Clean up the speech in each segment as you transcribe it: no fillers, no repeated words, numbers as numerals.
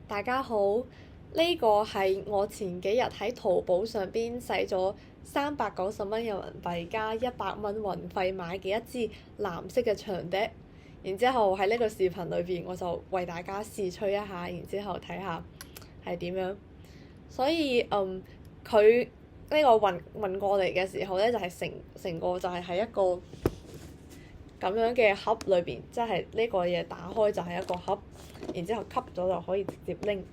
大家好，呢個係我前幾日喺淘寶上邊使咗390蚊人民幣加100蚊運費買嘅一支藍色嘅長笛，然之後喺呢個視頻裏邊我就為大家試吹一下，然之後睇下係點樣。所以佢呢個運過嚟嘅時候咧，就係成個就係喺一個咁樣嘅盒裏邊，即係呢個嘢打開就係一個盒，然之後吸咗就可以直接拎。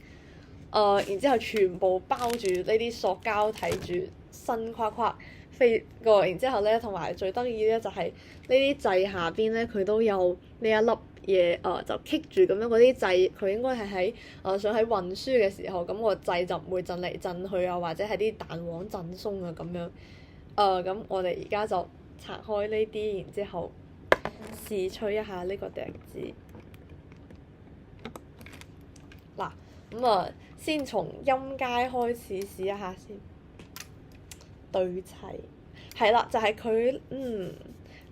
然之後全部包住呢啲塑膠，睇住新框框飛過，然之後咧，同埋最得意咧就係呢啲掣下邊咧，佢都有呢一粒嘢，就棘住咁樣嗰啲掣，佢應該係想喺運輸嘅時候，咁個掣就唔會震嚟震去啊，或者係啲彈簧震鬆啊咁樣。咁我哋而家就拆開呢啲，然之後試吹一下呢個笛子。嗱，咁先從音階開始試一下先，對齊，係啦，就係佢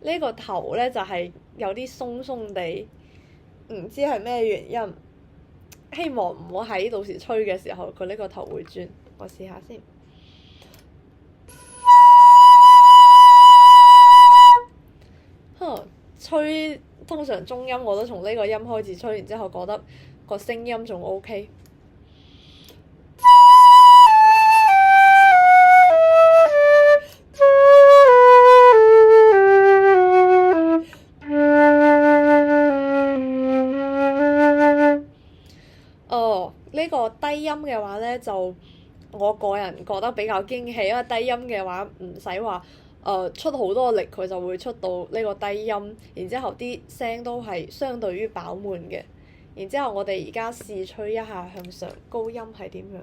呢個頭咧就係有啲鬆鬆地，唔知係咩原因，希望唔好喺到時吹嘅時候佢呢個頭會轉，我試下先。吹通常中音我都從呢個音開始吹，然之後覺得個聲音仲 OK。呢個低音嘅話咧，就我個人覺得比較驚喜，因為低音嘅話唔使話出好多力，佢就會出到呢個低音，然之後啲聲都係相對於飽滿嘅。然之後我哋而家試吹一下向上高音係點樣。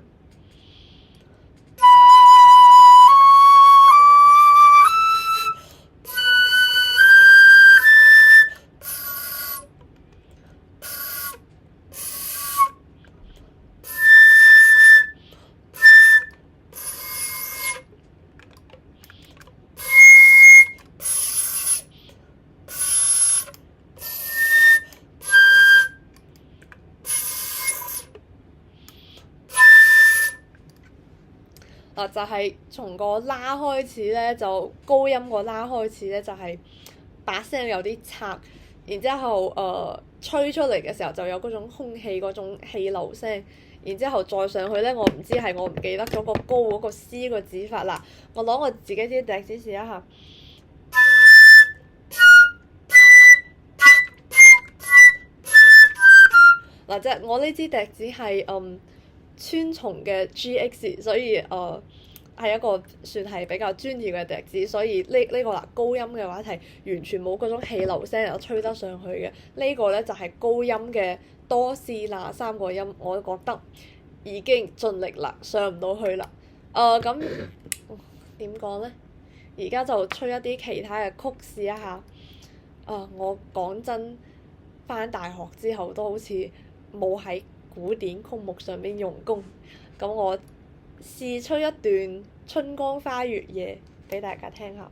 就係從個拉開始咧，就高音個拉開始咧，就係把聲有啲拆，然之後吹出嚟嘅時候就有嗰種空氣嗰種氣流聲，然之後再上去咧，我唔知係我唔記得咗個高嗰個 C 個指法啦，我攞我自己啲笛子試一下。嗱，即係我呢支笛子係川松嘅 GX， 所以係一個算係比較專業嘅笛子，所以呢個高音嘅話係完全冇嗰種氣流聲又吹得上去嘅。呢個咧就係高音嘅多士那3個音，我覺得已經盡力啦，上唔到去啦。咁點講咧？而家就吹一啲其他嘅曲試一下。我講真，返大學之後都好似冇喺古典曲目上邊用功，咁我試吹一段《春光花月夜》俾大家聽下。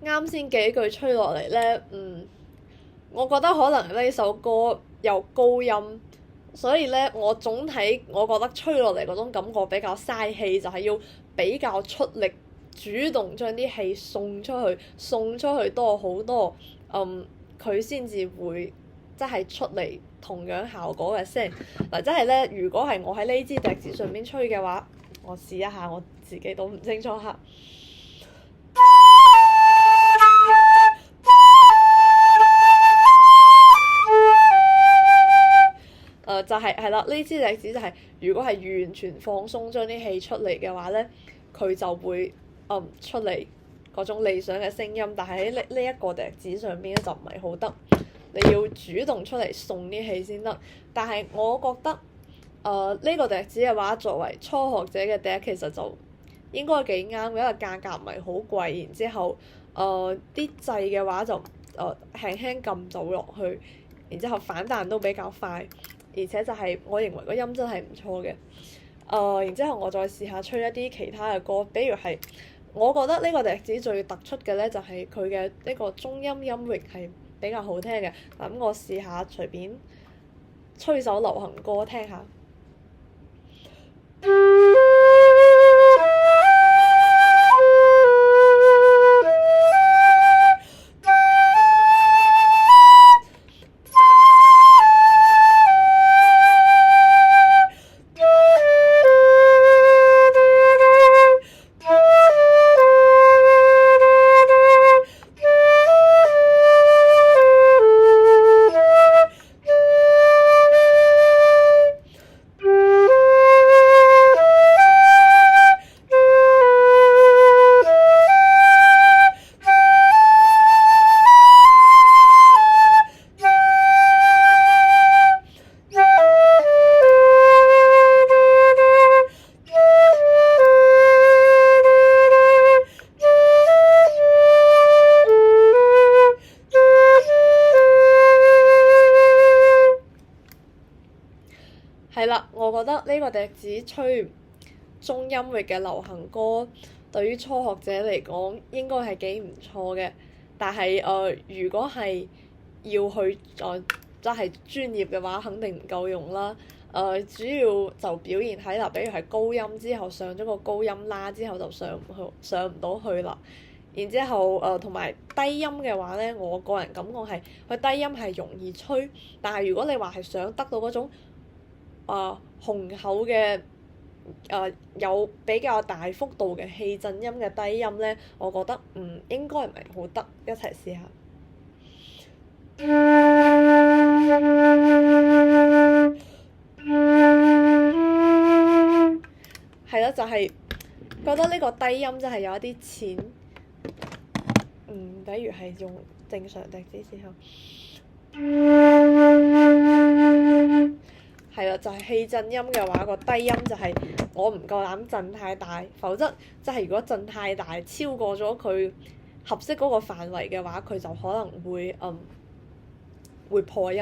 啱先幾句吹落嚟咧，我覺得可能呢首歌有高音，所以咧我總體我覺得吹落嚟嗰種感覺比較嘥氣，就係要比較出力，主動將啲氣送出去多好多，佢先至會即係出嚟同樣效果嘅聲。嗱，即係咧，如果係我喺呢支笛子上邊吹嘅話，我試一下，我自己都唔清楚嚇。就係啦，呢支笛子就係、如果係完全放鬆將啲氣出嚟嘅話咧，佢就會出嚟嗰種理想嘅聲音。但係喺呢一個笛子上邊咧就唔係好得，你要主動出嚟送啲氣先得。但係我覺得呢個笛子嘅話，作為初學者嘅笛，其實就應該幾啱嘅，因為價格唔係好貴，然之後啲掣嘅話就輕輕撳到落去，然之後反彈都比較快。而且就係我認為個音真係唔錯嘅。然之後我再試下吹一啲其他嘅歌，比如係我覺得呢個笛子最突出嘅咧，就係佢嘅呢個中音音域係比較好聽嘅。咁我試下隨便吹首流行歌聽下。係啦，我覺得呢個笛子吹中音域嘅流行歌，對於初學者嚟講應該係幾唔錯嘅。但係如果係要去真係專業嘅話，肯定唔夠用啦。主要就表現喺嗱，比如係高音之後上咗個高音啦，之後就上唔到去啦。然之後同埋低音嘅話咧，我個人感覺係佢低音係容易吹，但係如果你話係想得到嗰種雄厚嘅有比較大幅度嘅氣震音嘅低音咧，我覺得應該唔係好得，一齊試下。係咯，就係覺得呢個低音真係有一啲淺，比如係用正常笛子時候。係啦，就係氣震音嘅話，個低音就係我唔夠膽震太大，否則即係如果震太大，超過咗佢合適嗰個範圍嘅話，佢就可能會破音。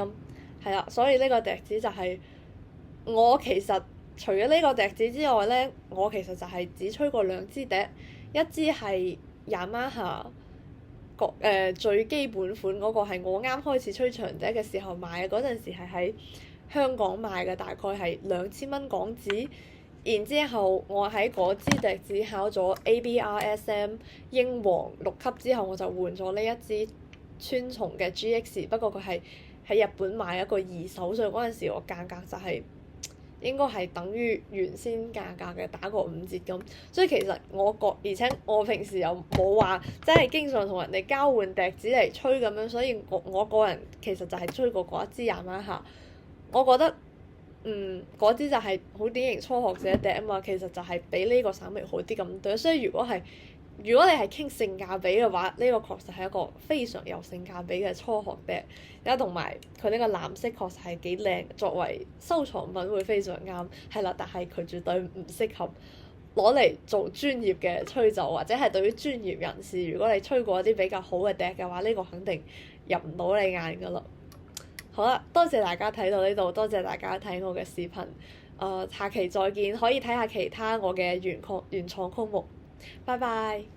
係啦，所以呢個笛子就係我其實除咗呢個笛子之外咧，我其實就係只吹過兩支笛，一支係Yamaha最基本款嗰個，係我啱開始吹長笛嘅時候買嘅，嗰陣時係喺香港買嘅，大概係2000蚊港紙。然之後我喺嗰支笛子考咗 ABRSM 英皇6級之後，我就換咗呢一支川松嘅 GX， 不過佢係喺日本買一個二手，所以嗰陣時我價格就係應該係等於原先價格嘅打個5折咁。所以其實而且我平時又冇話真係經常同人哋交換笛子嚟吹咁樣，所以我個人其實就係吹過嗰一支Yamaha。我覺得嗰支就係好典型初學者笛啊嘛，其實就係比呢個稍微好啲咁多。所以如果你係傾性價比嘅話，呢個確實係一個非常有性價比嘅初學笛。同埋佢呢個藍色確實係幾靚，作為收藏品會非常啱。係啦，但係佢絕對唔適合攞嚟做專業嘅吹奏，或者係對於專業人士，如果你吹過一啲比較好嘅笛嘅話，呢個肯定入唔到你眼㗎啦。好啦，多謝大家睇到呢度，多謝大家睇我嘅視頻。下期再見，可以睇下其他我嘅原創曲目。拜拜。